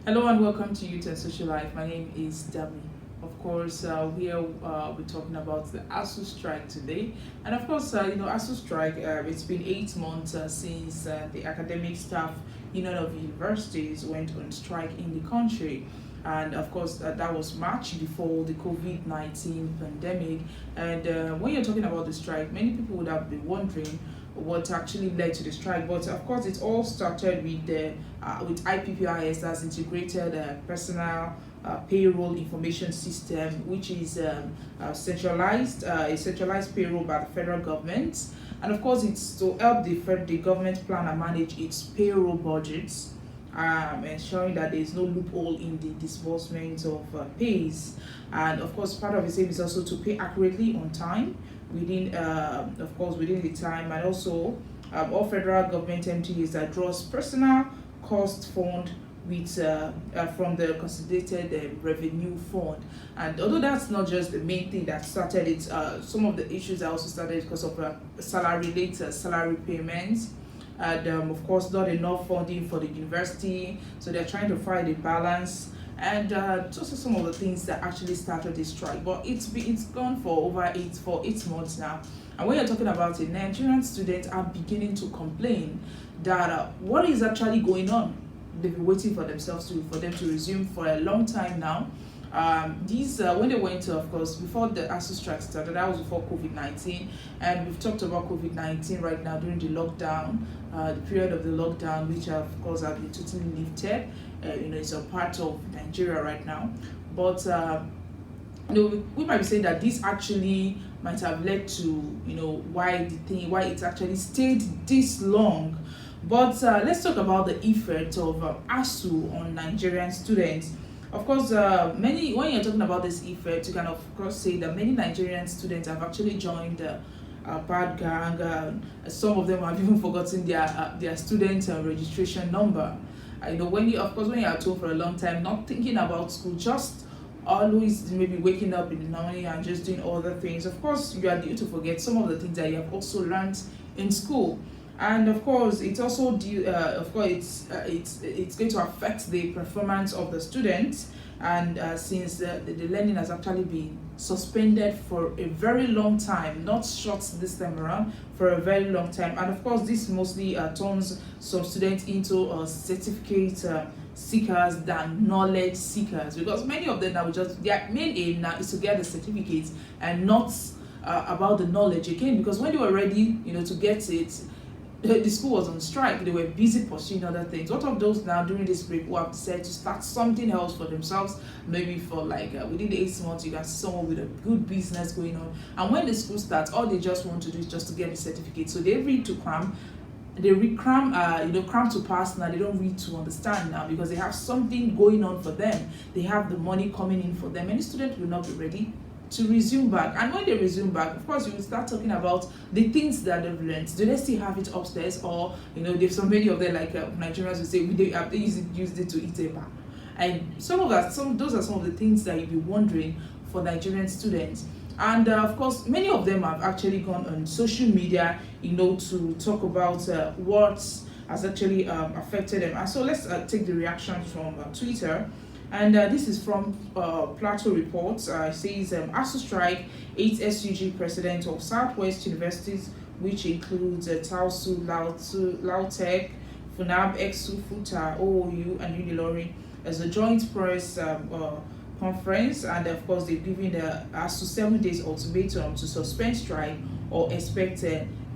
Hello and welcome to Youth and Social Life. My name is Dami. Of course, we're talking about the ASUU strike today, and of course, ASUU strike. It's been 8 months since the academic staff union of universities went on strike in the country, and of course, that was March before the COVID-19 pandemic. And when you're talking about the strike, many people would have been wondering what actually led to the strike. But of course, it all started with the with IPPIS, that's Integrated Personal Payroll Information System, which is a centralized payroll by the federal government. And of course, it's to help the government plan and manage its payroll budgets, ensuring that there is no loophole in the disbursement of pays. And of course, part of the same is also to pay accurately on time within, of course, within the time, and also all federal government entities that draws personal cost fund with from the consolidated revenue fund. And although that's not just the main thing that started it, some of the issues that also started because of salary payments, and of course not enough funding for the university, so they're trying to find a balance. And those are some of the things that actually started this strike. But it's gone for over 8 months now. And when you're talking about it, Nigerian students are beginning to complain that what is actually going on. They've been waiting for them to resume for a long time now. These when they went to, of course, before the ASUU strike started, that was before COVID-19, and we've talked about COVID-19 right now during the lockdown, the period of the lockdown, which of course have been totally lifted. It's a part of Nigeria right now, but we might be saying that this actually might have led to why it actually stayed this long. But let's talk about the effect of ASUU on Nigerian students. Of course, when you're talking about this effect, you can of course say that many Nigerian students have actually joined a bad gang. Some of them have even forgotten their student registration number. When you're at home for a long time, not thinking about school, just always maybe waking up in the morning and just doing other things. Of course, you are due to forget some of the things that you have also learned in school. And of course, it's also it's going to affect the performance of the students. And since the learning has actually been suspended for a very long time, not short this time around, for a very long time. And of course, this mostly turns some students into certificate seekers than knowledge seekers, because many of them now their main aim now is to get the certificates and not about the knowledge again, because when they were ready to get it, the school was on strike. They were busy pursuing other things. What of those now during this break who have decided to start something else for themselves? Maybe for within the 8 months, you can see someone with a good business going on. And when the school starts, all they just want to do is just to get the certificate. So they read to cram. They read cram, cram to pass now. They don't read to understand now, because they have something going on for them. They have the money coming in for them. Many students will not be ready to resume back. And when they resume back, of course, you will start talking about the things that they've learned. Do they still have it upstairs, or there's so many of them, like Nigerians will say they used it to eat a bar. And those are some of the things that you'll be wondering for Nigerian students. And of course, many of them have actually gone on social media to talk about what has actually affected them. And so let's take the reactions from Twitter. And this is from Plateau Reports. It says ASUU strike, 8 SUG president of Southwest Universities, which includes TAUSU, Lautech, FUNAB, EXU, FUTA, OOU, and Unilorin, as a joint press conference. And of course, they've given the ASUU 7 days ultimatum to suspend strike or expect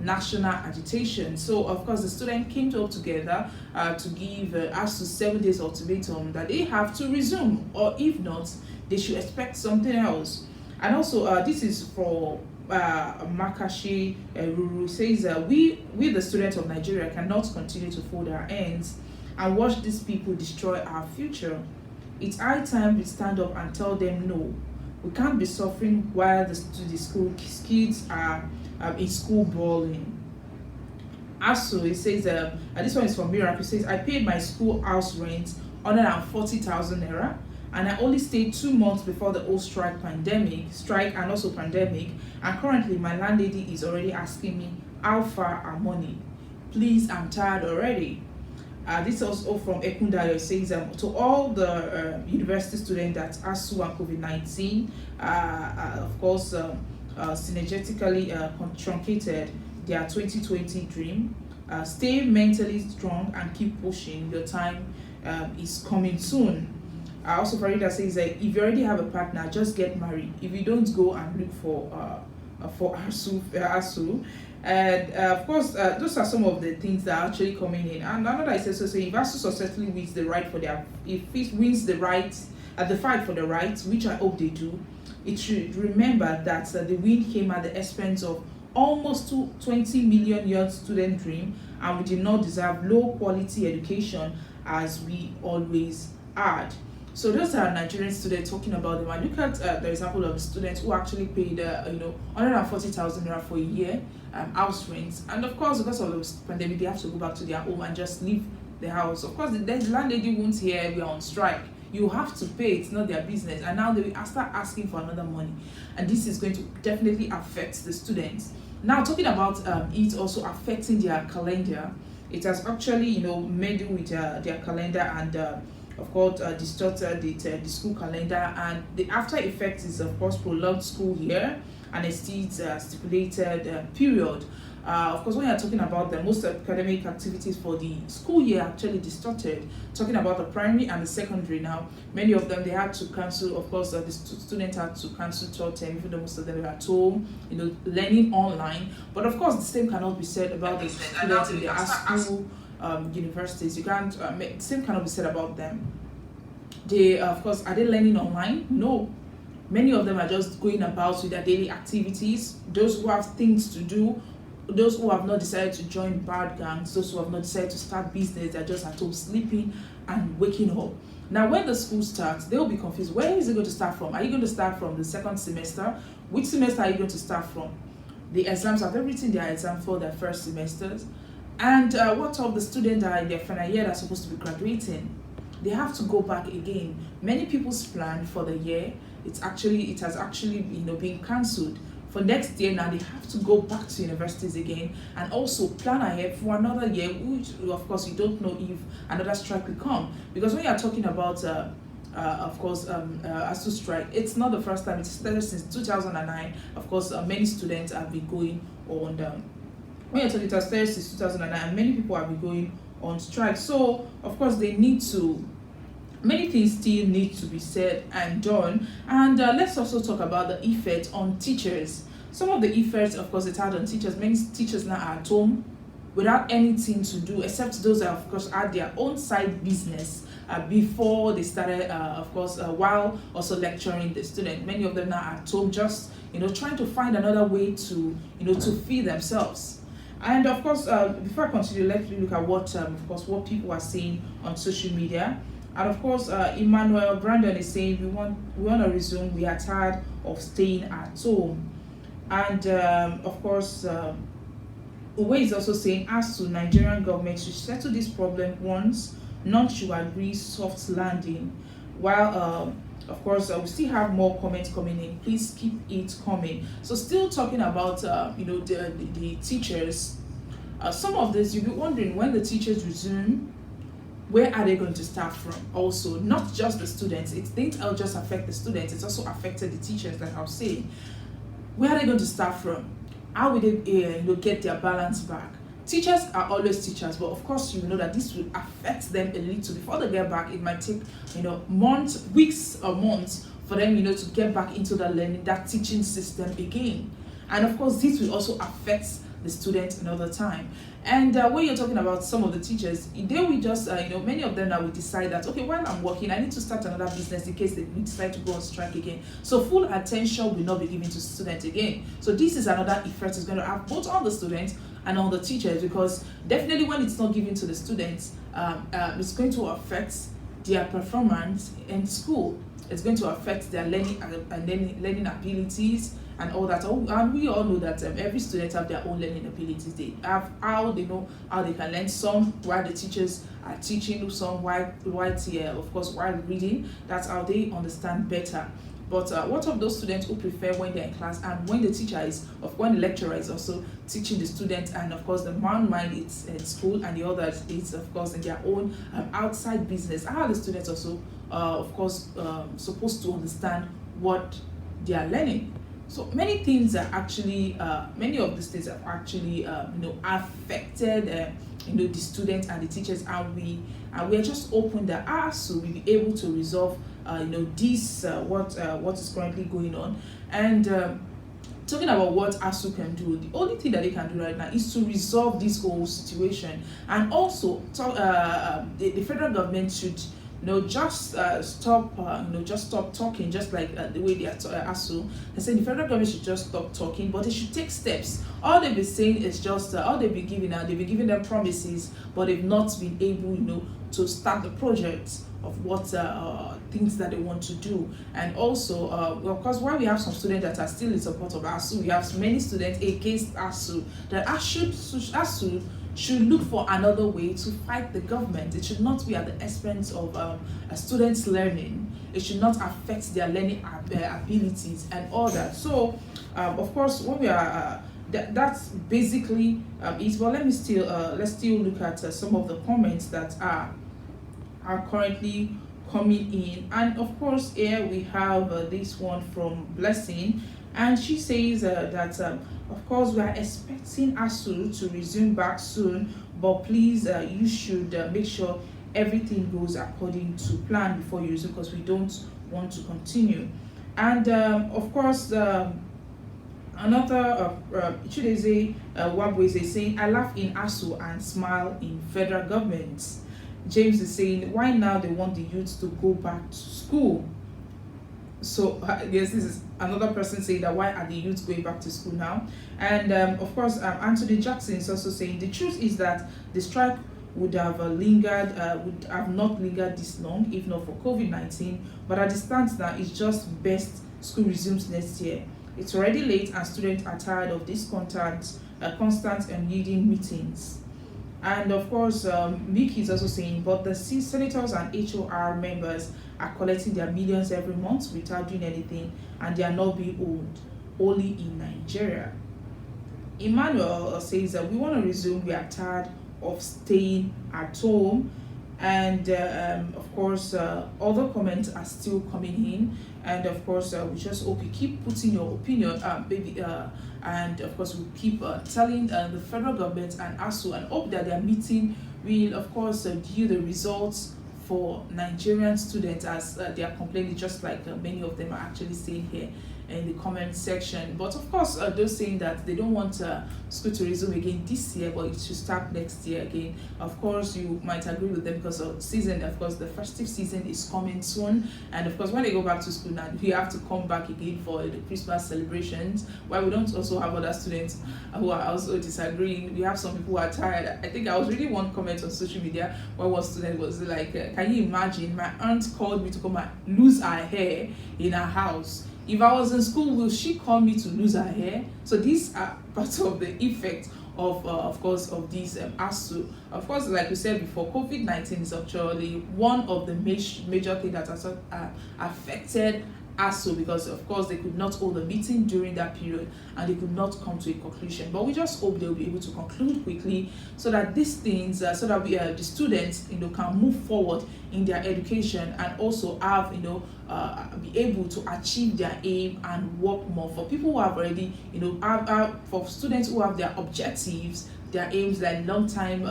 national agitation. So of course, the students came up together to give ASUU 7 days ultimatum that they have to resume, or if not, they should expect something else. And also, this is for Makashi Ruru, says we the students of Nigeria cannot continue to fold our hands and watch these people destroy our future. It's high time we stand up and tell them no. We can't be suffering while the school kids are in school bawling. Also, it says, this one is from Miracle. It says, I paid my school house rent 140,000 naira, and I only stayed 2 months before the whole strike and also pandemic. And currently, my landlady is already asking me how far our money. Please, I'm tired already. This is also from Ekundayo. It says, to all the university students that ASUU and COVID-19, of course, synergetically truncated their 2020 dream. Stay mentally strong and keep pushing. Your time is coming soon. Also, Farida says that if you already have a partner, just get married. If you don't, go and look for ASUU. And of course, those are some of the things that are actually coming in. And another is also saying, if ASUU successfully wins the right for their, if it wins the right the fight for the rights, which I hope they do, it should remember that the win came at the expense of almost 20 million young student dream, and we did not deserve low quality education as we always had. So those are Nigerian students talking about them. And look at the example of students who actually paid 140,000 naira for a year house rent, and of course because of the pandemic they have to go back to their home and just leave the house. Of course the landlady won't hear we are on strike. You have to pay, it's not their business, and now they will start asking for another money, and this is going to definitely affect the students. Now talking about it also affecting their calendar, it has actually made with their calendar, and of course distorted the school calendar, and the after effect is of course prolonged school year and exceeds stipulated period. Of course, when you're talking about the most academic activities for the school year actually distorted. Talking about the primary and the secondary now, many of them they had to cancel. Of course, the students had to cancel third term, even though most of them were at home, learning online. But of course, the same cannot be said about the students in the ASUU universities. You can't. The same cannot be said about them. They, of course, are they learning online? No. Many of them are just going about with their daily activities. Those who have things to do, those who have not decided to join bad gangs, those who have not decided to start business, they're just at home sleeping and waking up. Now, when the school starts, they'll be confused. Where is it going to start from? Are you going to start from the second semester? Which semester are you going to start from? The exams have written their exam for their first semesters. And what of the students that are in their final year that are supposed to be graduating? They have to go back again. Many people's plan for the year, it has actually been cancelled. For next year now, they have to go back to universities again and also plan ahead for another year, which of course you don't know if another strike will come. Because when you are talking about ASUU strike, it's not the first time. It's started since 2009. Of course, many students have been going on. When you're talking, it has started since 2009, and many people have been going on strike. So of course many things still need to be said and done. And let's also talk about the effect on teachers. Some of the effects, of course, it had on teachers. Many teachers now are at home without anything to do, except those that, of course, had their own side business before they started, while also lecturing the student. Many of them now are at home just, trying to find another way to, to feed themselves. And of course, before I continue, let's look at what people are saying on social media. And of course, Emmanuel Brandon is saying we want to resume. We are tired of staying at home. And of course, Uwe is also saying, as to Nigerian government should settle this problem once. None should agree soft landing. While of course, we still have more comments coming in. Please keep it coming. So still talking about the teachers. Some of this you'll be wondering, when the teachers resume, where are they going to start from? Also, not just the students. It didn't just affect the students. It's also affected the teachers, like I was saying. Where are they going to start from? How will they get their balance back? Teachers are always teachers, but of course you know that this will affect them a little. Before they get back, it might take months, weeks or months for them to get back into that learning, that teaching system again. And of course this will also affect the students another time. And when you're talking about some of the teachers, they will just many of them now will decide that, okay, while I'm working, I need to start another business in case they decide to go on strike again. So full attention will not be given to students again. So this is another effect it's going to have both on the students and on the teachers, because definitely when it's not given to the students, it's going to affect their performance in school. It's going to affect their learning abilities and all that. And we all know that every student have their own learning abilities. They have how they know how they can learn. Some while the teachers are teaching, some while of course while reading. That's how they understand better. But what of those students who prefer when they're in class and when the teacher is, when the lecturer is also teaching the students, and of course the one mind it's at school and the other is of course in their own outside business? How are the students also of course supposed to understand what they are learning? So many things are actually many of these things have actually affected the students and the teachers, and we are just hoping that ASUU will be able to resolve this what is currently going on. And talking about what ASUU can do, the only thing that they can do right now is to resolve this whole situation, and also the federal government should just stop talking, just like the way they are ASUU. They say the federal government should just stop talking, but they should take steps. All they've been saying is just all they've been giving out. They've been giving them promises, but they've not been able to start the project of what things that they want to do. And also of course, while we have some students that are still in support of ASUU, we have many students against ASUU, that ASUU should look for another way to fight the government. It should not be at the expense of students' learning. It should not affect their learning abilities and all that. So of course, when we are that's basically it. But let's still look at some of the comments that are currently coming in. And of course, here we have this one from Blessing, and she says that of course we are expecting ASUU to resume back soon, but please you should make sure everything goes according to plan before you resume, because we don't want to continue. And of course another Chideze Wabwe is saying, I laugh in ASUU and smile in federal government. James is saying, why now they want the youth to go back to school? So yes, this is another person saying that why are the youth going back to school now? And of course Anthony Jackson is also saying, the truth is that the strike would have would have not lingered this long if not for COVID-19, but at the stance now, it's just best school resumes next year. It's already late and students are tired of this constant and leading meetings. And of course, Mickey is also saying, but the senators and HOR members are collecting their millions every month without doing anything, and they are not being owned, only in Nigeria. Emmanuel says that we want to resume, we are tired of staying at home. And of course, other comments are still coming in. And of course, we just hope you keep putting your opinion, baby. And of course, we'll keep telling the federal government and ASUU, and hope that their meeting will, of course, give the results for Nigerian students, as they are complaining, just like many of them are actually saying here in the comment section. But of course, those saying that they don't want school to resume again this year, but it should start next year again. Of course, you might agree with them, because of season, of course, the festive season is coming soon. And of course, when they go back to school now, we have to come back again for the Christmas celebrations, while we don't also have other students who are also disagreeing. We have some people who are tired. I think I was reading one comment on social media where one student was like, can you imagine, my aunt called me to come and lose her hair in her house. If I was in school, will she call me to lose her hair? So these are part of the effect of course, of these ASUU. Of course, like we said before, COVID-19 is actually one of the major things that has affected ASUU, because of course they could not hold a meeting during that period and they could not come to a conclusion. But we just hope they'll be able to conclude quickly, so that these things, so that we the students can move forward in their education, and also have be able to achieve their aim and work more. For people who have already for students who have their objectives, their aims, their long time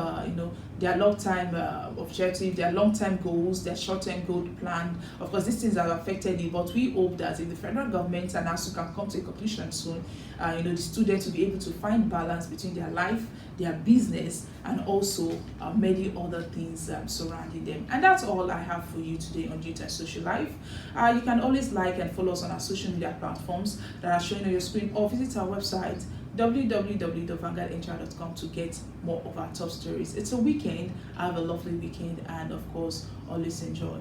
their long-time objective, their long-term goals, their short-term goal plan. Of course, these things have affected it, but we hope that if the federal government and ASUU can come to a conclusion soon, the students will be able to find balance between their life, their business, and also many other things surrounding them. And that's all I have for you today on Digital Social Life. You can always like and follow us on our social media platforms that are showing on your screen, or visit our website www.vanguardhr.com to get more of our top stories. It's a weekend. Have a lovely weekend, and of course, always enjoy.